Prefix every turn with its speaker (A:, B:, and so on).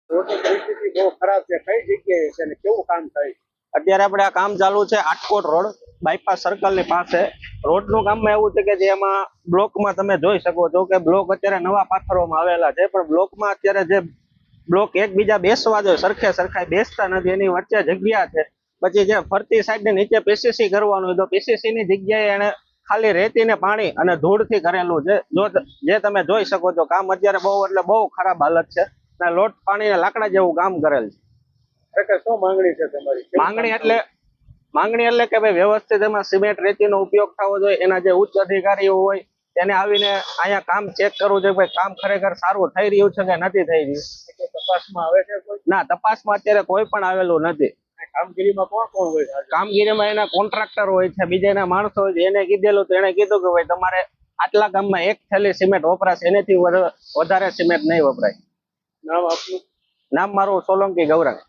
A: રોડની પરિસ્થિતિ બહુ ખરાબ છે. કઈ જગ્યાએ છે અને કેવું કામ થાય?
B: અત્યારે આપણે આ કામ ચાલુ છે આટકોટ રોડ બાયપાસ સર્કલ ની પાસે. રોડ નું કામમાં એવું છે કે જેમાં બ્લોકમાં તમે જોઈ શકો છો કે બ્લોક અત્યારે નવા પાથરવામાં આવેલા છે, પણ બ્લોકમાં અત્યારે જે બ્લોક એકબીજા બેસવા જોઈએ સરખે સરખાઈ બેસતા નથી, એની વચ્ચે જગ્યા છે. પછી જે ફરતી સાઈડ ને નીચે પીસીસી કરવાનું હોય તો પીસીસી ની જગ્યાએ એને ખાલી રેતી ને પાણી અને ધૂળ થી કરેલું છે. જે તમે જોઈ શકો છો કામ અત્યારે બહુ એટલે બહુ ખરાબ હાલત છે. લોટ પાણી ને લાકડા જેવું કામ કરેલ છે.
A: શું માંગણી છે તમારી?
B: માંગણી એટલે કે ભાઈ વ્યવસ્થિત એમાં સિમેન્ટ રેતીનો ઉપયોગ થવો જોઈએ. એના જે ઉચ્ચ અધિકારીઓ હોય એને આવીને અહીંયા કામ ચેક કરવું જોઈએ, ભાઈ કામ ખરેખર સારું થઈ રહ્યું છે કે નથી થઈ રહ્યું.
A: તપાસમાં આવે છે કોઈ?
B: ના, તપાસમાં અત્યારે કોઈ પણ આવેલું નથી.
A: કામગીરીમાં કોણ કોણ હોય?
B: કામગીરીમાં એના કોન્ટ્રાક્ટર હોય છે, બીજા એના માણસો હોય છે. એને કીધેલું તો એને કીધું કે ભાઈ તમારે આટલા ગામમાં એક થેલી સિમેન્ટ વપરાશે, એનાથી વધારે સિમેન્ટ નહીં વપરાય.
A: નામ આપનું?
B: નામ મારું સોલંકી ગૌરંગ.